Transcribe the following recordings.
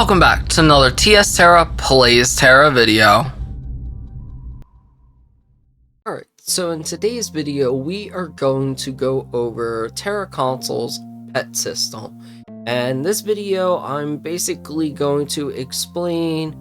Welcome back to another TERA Plays TERA video. Alright, so in today's video we are going to go over TERA Console's pet system. And this video I'm basically going to explain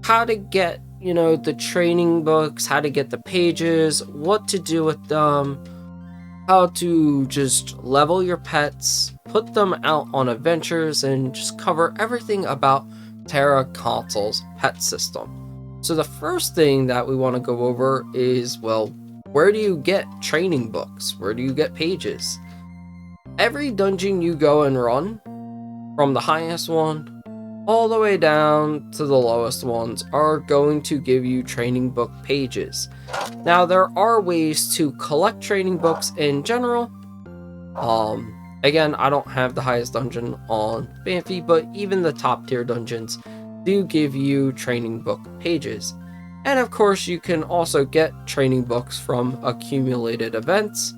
how to get, the training books, how to get the pages, what to do with them, how to just level your pets, put them out on adventures, and just cover everything about TERA Console's pet system. So the first thing that we want to go over is, well, where do you get training books? Where do you get pages? Every dungeon you go and run, from the highest one all the way down to the lowest ones, are going to give you training book pages. Now, there are ways to collect training books in general. Again, I don't have the highest dungeon on Banffy, but even the top tier dungeons do give you training book pages. And of course, you can also get training books from accumulated events.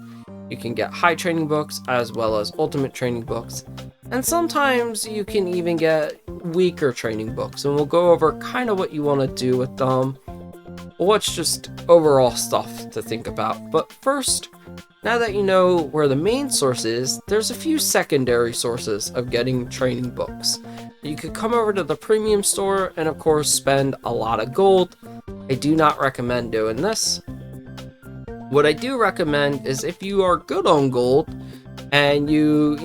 You can get high training books as well as ultimate training books. And sometimes you can even get weaker training books, and we'll go over kind of what you want to do with them. What's just overall stuff to think about. But first, now that you know where the main source is, there's a few secondary sources of getting training books. You could come over to the premium store and of course spend a lot of gold. I do not recommend doing this. What I do recommend is if you are good on gold and you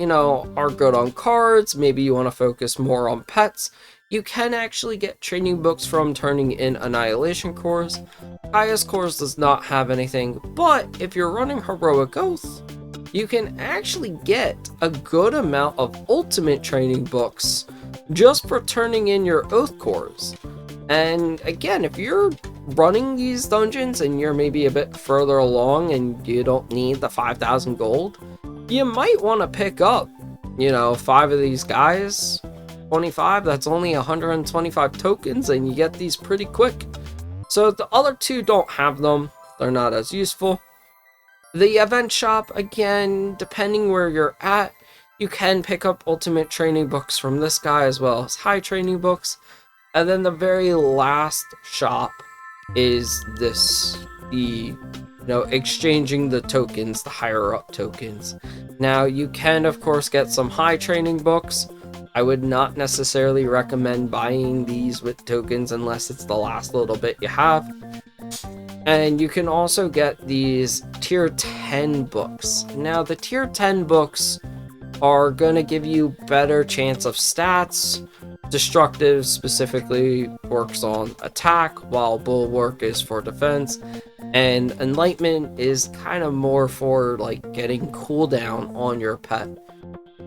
are good on cards, maybe you want to focus more on pets, you can actually get training books from turning in Annihilation Cores. Highest Cores does not have anything, but if you're running Heroic Oath, you can actually get a good amount of ultimate training books just for turning in your Oath Cores. And again, if you're running these dungeons and you're maybe a bit further along and you don't need the 5,000 gold, you might want to pick up, 5 of these guys. 25, that's only 125 tokens, and you get these pretty quick. So the other two don't have them, they're not as useful. The event shop, again, depending where you're at, you can pick up ultimate training books from this guy as well as high training books. And then the very last shop is this, exchanging the tokens, the higher up tokens. Now you can of course get some high training books. I would not necessarily recommend buying these with tokens unless it's the last little bit you have. And you can also get these tier 10 books. Now the tier 10 books are going to give you better chance of stats. Destructive specifically works on attack, while Bulwark is for defense. And Enlightenment is kind of more for like getting cooldown on your pet.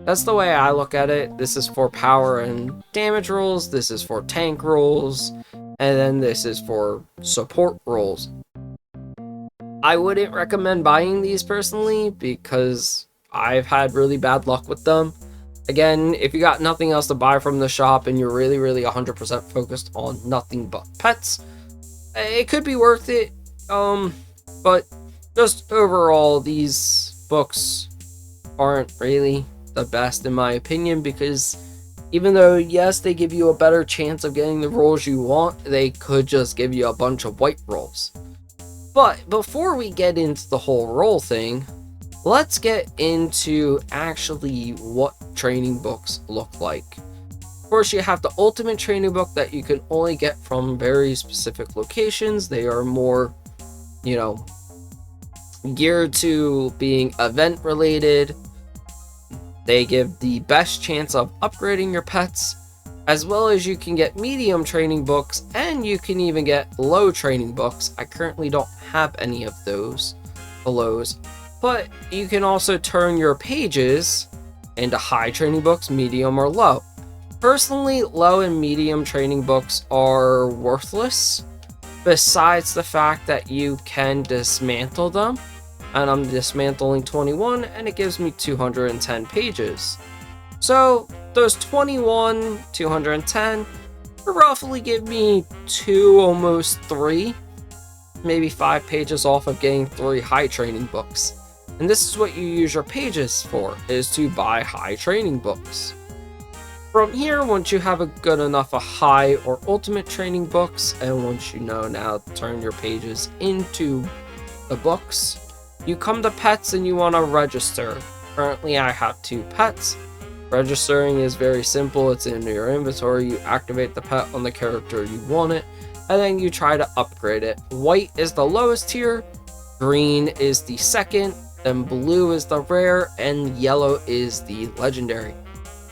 That's the way I look at it. This is for power and damage rolls, this is for tank rolls, and then this is for support rolls. I wouldn't recommend buying these personally because I've had really bad luck with them. Again, if you got nothing else to buy from the shop and you're really 100% focused on nothing but pets, it could be worth it. But just overall, these books aren't really the best in my opinion, because even though yes they give you a better chance of getting the rolls you want, they could just give you a bunch of white rolls. But before we get into the whole roll thing, let's get into actually what training books look like. Of course, you have the ultimate training book that you can only get from very specific locations. They are more geared to being event related. They give the best chance of upgrading your pets, as well as you can get medium training books, and you can even get low training books. I currently don't have any of those belows, but you can also turn your pages into high training books, medium, or low. Personally, low and medium training books are worthless, besides the fact that you can dismantle them. And I'm dismantling 21, and it gives me 210 pages. So those 21, 210 roughly give me 2, almost 3, maybe 5 pages off of getting 3 high training books. And this is what you use your pages for, is to buy high training books. From here, once you have a good enough high or ultimate training books, and once you know now to turn your pages into the books, you come to pets and you want to register. Currently I have 2 pets. Registering is very simple. It's in your inventory. You activate the pet on the character you want it, and then you try to upgrade it. White is the lowest tier, green is the second, then blue is the rare, and yellow is the legendary.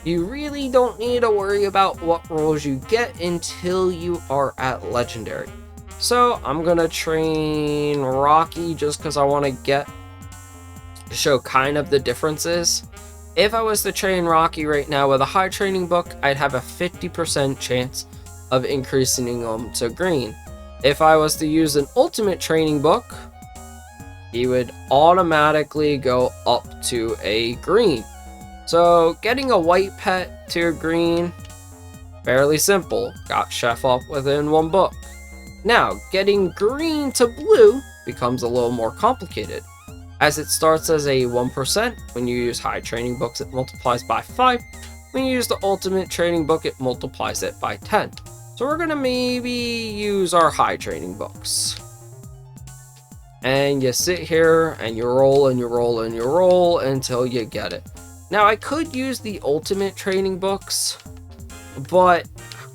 You really don't need to worry about what roles you get until you are at legendary. So I'm gonna train Rocky just because I want to show kind of the differences. If I was to train Rocky right now with a high training book, I'd have a 50% chance of increasing him to green. If I was to use an ultimate training book, he would automatically go up to a green. So getting a white pet to a green, fairly simple. Got Chef up within 1 book. Now, getting green to blue becomes a little more complicated, as it starts as a 1%. When you use high training books, it multiplies by 5. When you use the ultimate training book, it multiplies it by 10. So we're gonna maybe use our high training books. And you sit here and you roll and you roll and you roll until you get it. Now, I could use the ultimate training books, but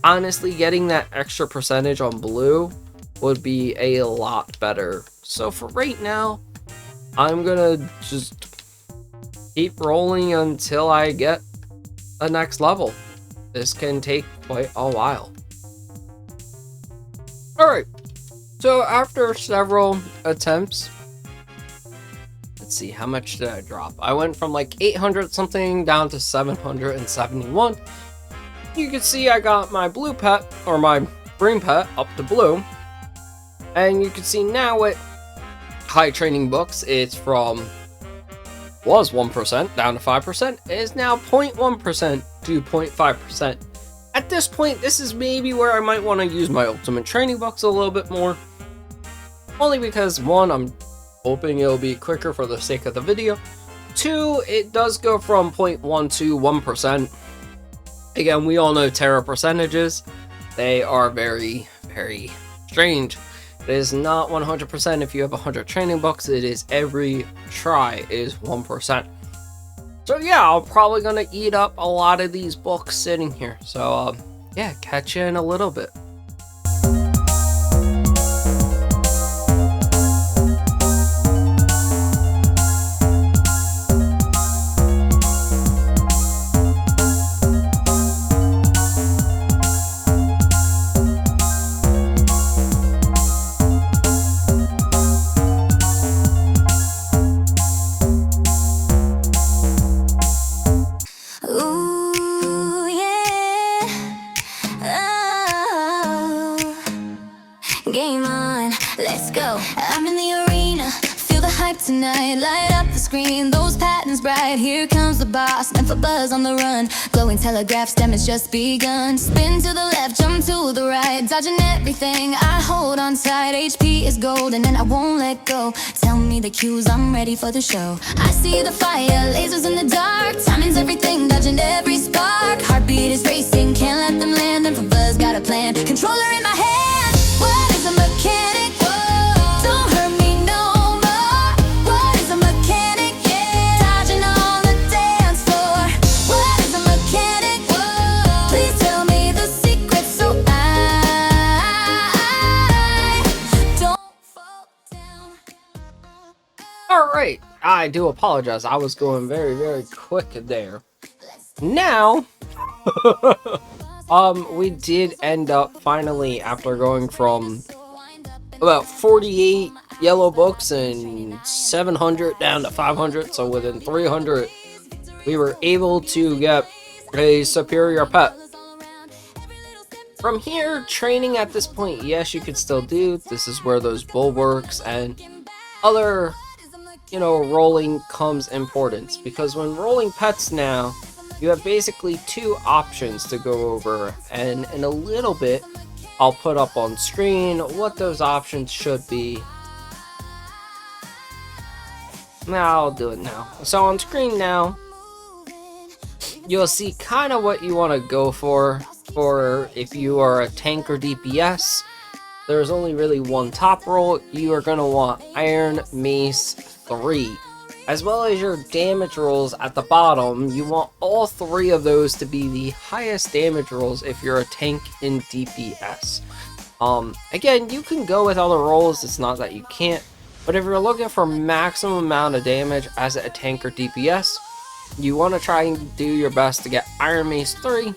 honestly, getting that extra percentage on blue would be a lot better. So for right now, I'm gonna just keep rolling until I get a next level. This can take quite a while. Alright, so after several attempts, let's see, how much did I drop? I went from like 800 something down to 771. You can see I got my blue pet, or my green pet, up to blue. And you can see now with high training books, it's was 1% down to 5%. It is now 0.1% to 0.5%. At this point, this is maybe where I might want to use my ultimate training books a little bit more. Only because, 1, I'm hoping it'll be quicker for the sake of the video. 2, it does go from 0.1 to 1%. Again, we all know TERA percentages. They are very, very strange. It is not 100% if you have 100 training books. It is every try is 1%. So yeah, I'm probably gonna eat up a lot of these books sitting here. So yeah, catch you in a little bit. Game on, let's go. I'm in the arena, feel the hype tonight. Light up the screen, those patterns bright. Here comes the boss, and for buzz on the run. Glowing telegraphs, damage just begun. Spin to the left, jump to the right. Dodging everything, I hold on tight. HP is golden and I won't let go. Tell me the cues, I'm ready for the show. I see the fire, lasers in the dark. Timing's everything, dodging every spark. Heartbeat is racing, can't let them land. And for buzz, got a plan, controller in my hand. What is a mechanic? Whoa. Don't hurt me no more. What is a mechanic? Yeah. Dodging on the dance floor. What is a mechanic? Whoa. Please tell me the secret so I don't fall down. Alright, I do apologize. I was going very, very quick there. Now, we did end up finally, after going from about 48 yellow books and 700 down to 500, so within 300, we were able to get a superior pet. From here, training at this point, yes, you could still do. This is where those bulwarks and other, rolling comes importance, because when rolling pets now, you have basically 2 options to go over, and in a little bit I'll put up on screen what those options should be. Now I'll do it now. So on screen now, you'll see kind of what you want to go for if you are a tank or DPS. There's only really one top roll. You are going to want Iron Mace 3. As well as your damage rolls at the bottom, you want all 3 of those to be the highest damage rolls if you're a tank in DPS. Again, you can go with other rolls, it's not that you can't, but if you're looking for maximum amount of damage as a tank or DPS, you want to try and do your best to get Iron Mace 3,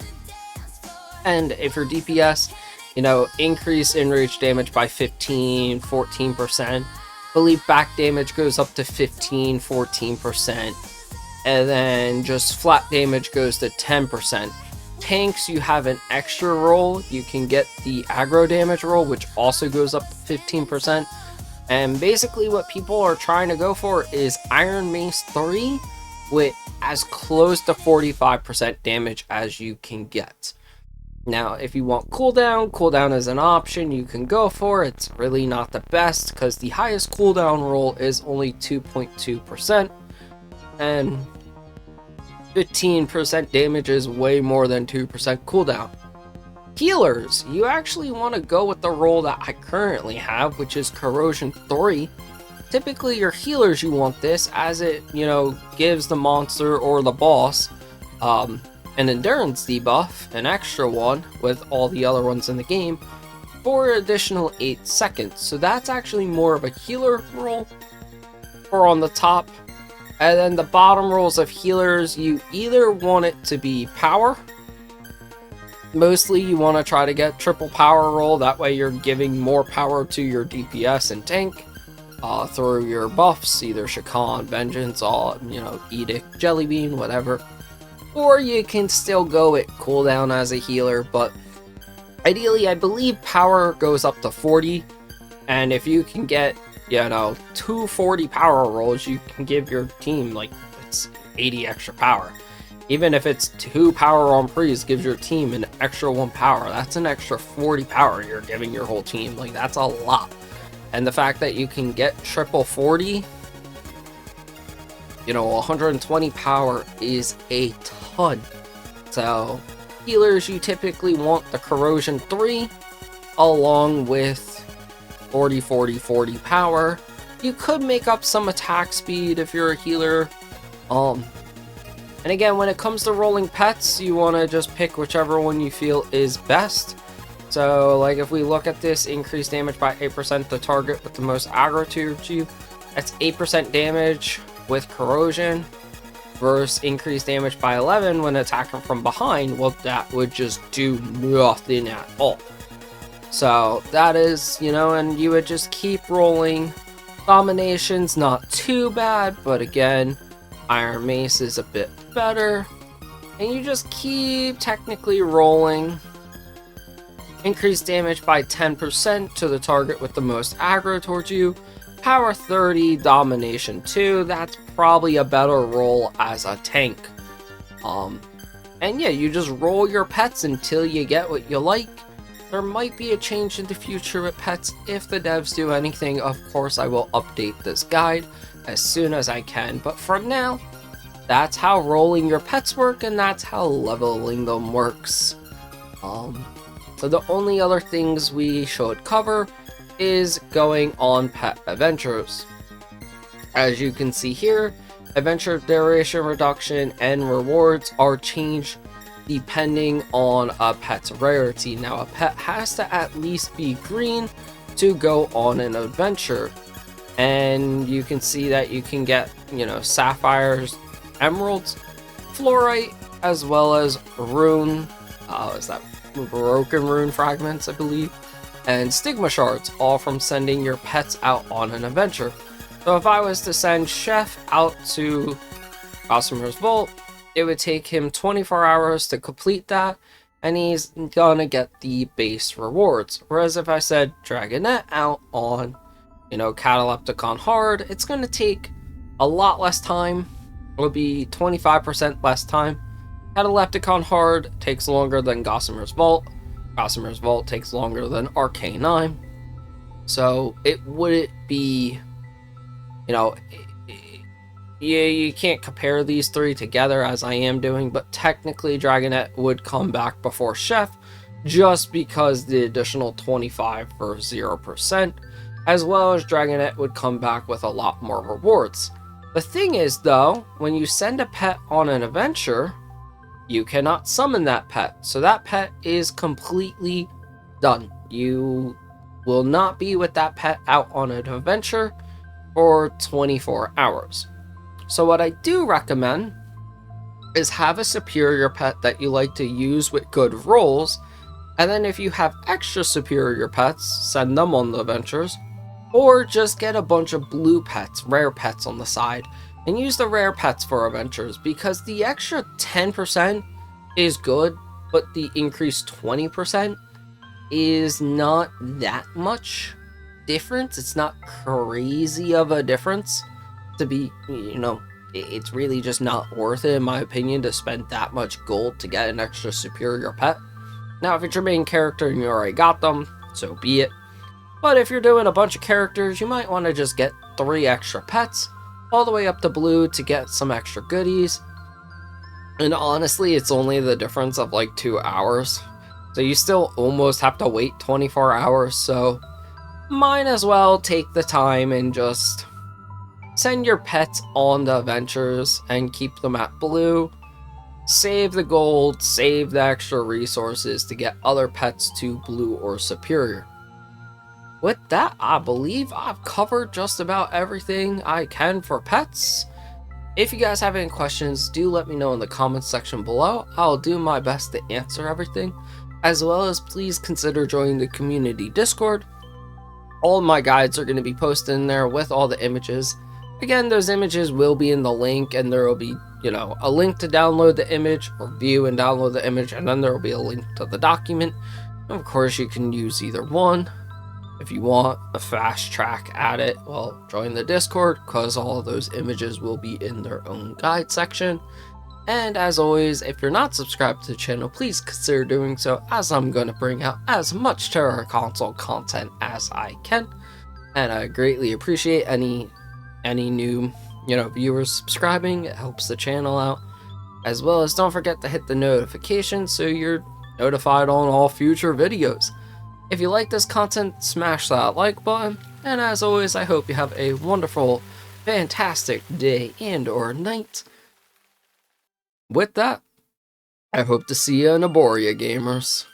and if you're DPS, you know, increase enrage damage by 15-14%. I believe back damage goes up to 15-14%, and then just flat damage goes to 10%. Tanks, you have an extra roll. You can get the aggro damage roll, which also goes up to 15%. And basically what people are trying to go for is Iron Mace 3 with as close to 45% damage as you can get. Now, if you want cooldown is an option you can go for. It's really not the best because the highest cooldown roll is only 2.2%, and 15% damage is way more than 2% cooldown. Healers, you actually want to go with the roll that I currently have, which is Corrosion 3. Typically your healers, you want this as it, you know, gives the monster or the boss an endurance debuff, an extra one with all the other ones in the game, for an additional 8 seconds. So that's actually more of a healer roll for on the top. And then the bottom rolls of healers, you either want it to be power. Mostly you want to try to get triple power roll, that way you're giving more power to your DPS and tank through your buffs, either Shakan, Vengeance, you know, Edict, Jellybean, whatever. Or you can still go with cooldown as a healer, but ideally I believe power goes up to 40, and if you can get, you know, 240 power rolls, you can give your team like it's 80 extra power. Even if it's 2 power on Priest gives your team an extra 1 power, that's an extra 40 power you're giving your whole team. Like, that's a lot. And the fact that you can get triple 40, you know, 120 power is a ton. So healers, you typically want the Corrosion 3 along with 40 power. You could make up some attack speed if you're a healer. And again, when it comes to rolling pets, you want to just pick whichever one you feel is best. So like if we look at this, increased damage by 8% to target with the most aggro to you, that's 8% damage with Corrosion versus increased damage by 11 when attacking from behind. Well, that would just do nothing at all. So that is, you know, and you would just keep rolling. Domination's not too bad, but again, Iron Mace is a bit better. And you just keep technically rolling. Increased damage by 10% to the target with the most aggro towards you. Power 30, Domination 2, that's probably a better roll as a tank. And yeah, you just roll your pets until you get what you like. There might be a change in the future with pets if the devs do anything. Of course, I will update this guide as soon as I can, but for now, that's how rolling your pets work, and that's how leveling them works. So the only other things we should cover is going on pet adventures. As you can see here, adventure duration reduction and rewards are changed depending on a pet's rarity. Now, a pet has to at least be green to go on an adventure, and you can see that you can get, you know, sapphires, emeralds, fluorite, as well as rune, is that broken rune fragments, I believe, and stigma shards, all from sending your pets out on an adventure. So if I was to send Chef out to Gossamer's Vault, it would take him 24 hours to complete that, and he's gonna get the base rewards. Whereas if I said Dragonette out on, you know, Catalepticon Hard, it's gonna take a lot less time. It'll be 25% less time. Catalepticon Hard takes longer than Gossamer's Vault. Gossamer's Vault takes longer than Arcanine. So it wouldn't be, you know, Yeah, you can't compare these three together as I am doing, but technically Dragonette would come back before Chef just because the additional 25 for 0%, as well as Dragonette would come back with a lot more rewards. The thing is though, when you send a pet on an adventure, you cannot summon that pet, so that pet is completely done. You will not be with that pet out on an adventure for 24 hours. So what I do recommend is have a superior pet that you like to use with good rolls, and then if you have extra superior pets, send them on the adventures, or just get a bunch of blue pets, rare pets on the side, and use the rare pets for adventures, because the extra 10% is good, but the increased 20% is not that much difference. It's not crazy of a difference to be, it's really just not worth it in my opinion to spend that much gold to get an extra superior pet. Now if it's your main character and you already got them, so be it. But if you're doing a bunch of characters, you might want to just get 3 extra pets all the way up to blue to get some extra goodies. And honestly, it's only the difference of like 2 hours, so you still almost have to wait 24 hours, so might as well take the time and just send your pets on the adventures and keep them at blue. Save the gold, save the extra resources to get other pets to blue or superior. With that, I believe I've covered just about everything I can for pets. If you guys have any questions, do let me know in the comments section below. I'll do my best to answer everything, as well as please consider joining the community Discord. All of my guides are going to be posted in there with all the images. Again, those images will be in the link, and there will be, a link to download the image, or view and download the image, and then there will be a link to the document. Of course, you can use either one. If you want a fast track at it, well, join the Discord, because all of those images will be in their own guide section. And as always, if you're not subscribed to the channel, please consider doing so, as I'm going to bring out as much TERA Console content as I can. And I greatly appreciate any new, viewers subscribing. It helps the channel out. As well as don't forget to hit the notification so you're notified on all future videos. If you like this content, smash that like button. And as always, I hope you have a wonderful, fantastic day and or night. With that, I hope to see you in Aboria, gamers.